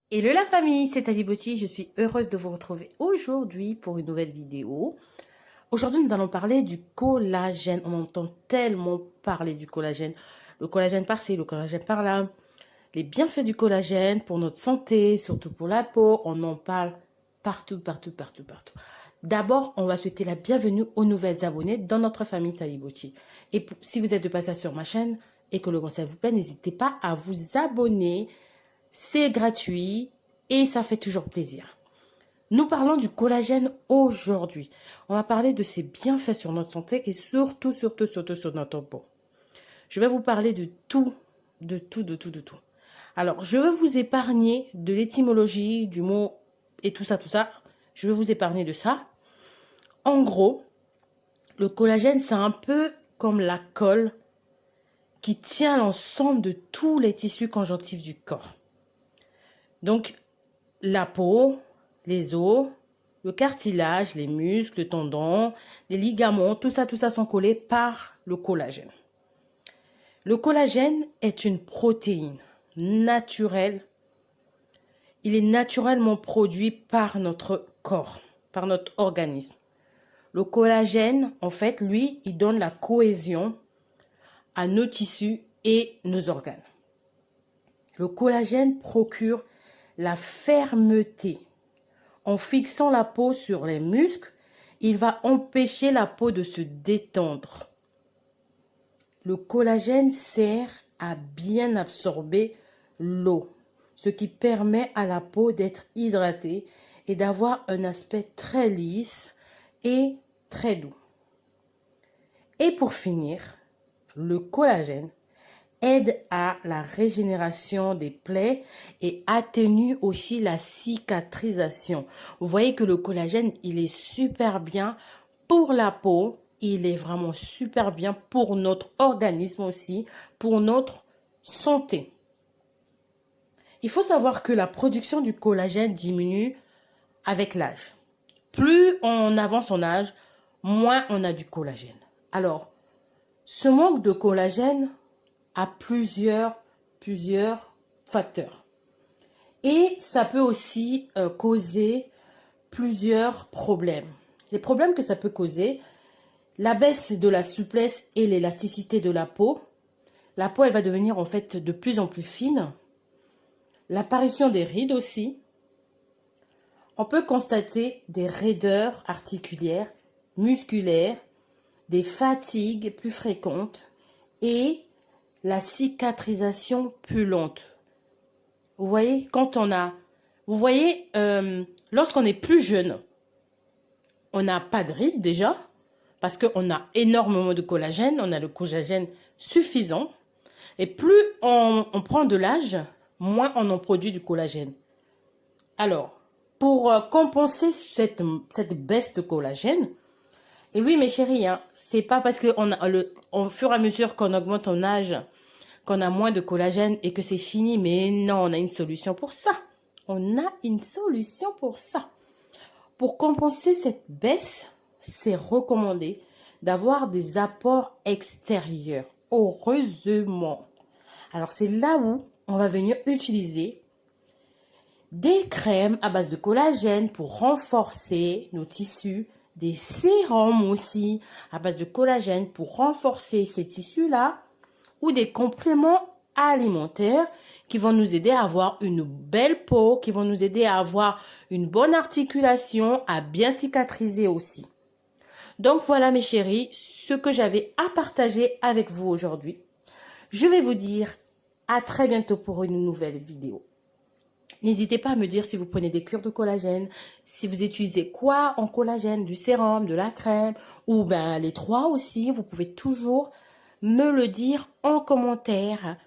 Hello la famille, c'est Adiboti, je suis heureuse de vous retrouver aujourd'hui pour une nouvelle vidéo. Aujourd'hui, nous allons parler du collagène. On entend tellement parler du collagène. Le collagène par-ci, le collagène par-là. Les bienfaits du collagène pour notre santé, surtout pour la peau. On en parle partout, partout, partout, partout. D'abord, on va souhaiter la bienvenue aux nouvelles abonnés dans notre famille Taliboti. Et si vous êtes de passage sur ma chaîne et que le conseil vous plaît, n'hésitez pas à vous abonner. C'est gratuit et ça fait toujours plaisir. Nous parlons du collagène aujourd'hui. On va parler de ses bienfaits sur notre santé et surtout sur notre peau. Je vais vous parler de tout. Alors, je vais vous épargner de l'étymologie du mot et tout ça. Je vais vous épargner de ça. En gros, le collagène, c'est un peu comme la colle qui tient l'ensemble de tous les tissus conjonctifs du corps. Donc, la peau, les os, le cartilage, les muscles, les tendons, les ligaments, tout ça sont collés par le collagène. Le collagène est une protéine naturelle. Il est naturellement produit par notre corps, par notre organisme. Le collagène, en fait, lui, il donne la cohésion à nos tissus et nos organes. Le collagène procure la fermeté. En fixant la peau sur les muscles, il va empêcher la peau de se détendre. Le collagène sert à bien absorber l'eau, ce qui permet à la peau d'être hydratée et d'avoir un aspect très lisse et très doux. Et pour finir, le collagène aide à la régénération des plaies et atténue aussi la cicatrisation. Vous voyez que le collagène, il est super bien pour la peau, il est vraiment super bien pour notre organisme aussi, pour notre santé. Il faut savoir que la production du collagène diminue avec l'âge. Plus on avance en âge, moins on a du collagène. Alors, ce manque de collagène à plusieurs facteurs. Et ça peut aussi causer plusieurs problèmes. Les problèmes que ça peut causer, la baisse de la souplesse et l'élasticité de la peau. La peau, elle va devenir en fait de plus en plus fine. L'apparition des rides aussi. On peut constater des raideurs articulaires, musculaires, des fatigues plus fréquentes et la cicatrisation plus lente. Vous voyez, lorsqu'on est plus jeune, on n'a pas de rides déjà, parce qu'on a énormément de collagène, on a le collagène suffisant. Et plus on prend de l'âge, moins on en produit du collagène. Alors, pour compenser cette baisse de collagène, et oui mes chéris, hein, c'est pas parce que au fur et à mesure qu'on augmente en âge, qu'on a moins de collagène et que c'est fini. Mais non, on a une solution pour ça. On a une solution pour ça. Pour compenser cette baisse, c'est recommandé d'avoir des apports extérieurs. Heureusement. Alors, c'est là où on va venir utiliser des crèmes à base de collagène pour renforcer nos tissus, des sérums aussi à base de collagène pour renforcer ces tissus-là, ou des compléments alimentaires qui vont nous aider à avoir une belle peau, qui vont nous aider à avoir une bonne articulation, à bien cicatriser aussi. Donc voilà mes chéris, ce que j'avais à partager avec vous aujourd'hui. Je vais vous dire à très bientôt pour une nouvelle vidéo. N'hésitez pas à me dire si vous prenez des cures de collagène, si vous utilisez quoi en collagène, du sérum, de la crème, ou ben les trois aussi. Vous pouvez toujours me le dire en commentaire.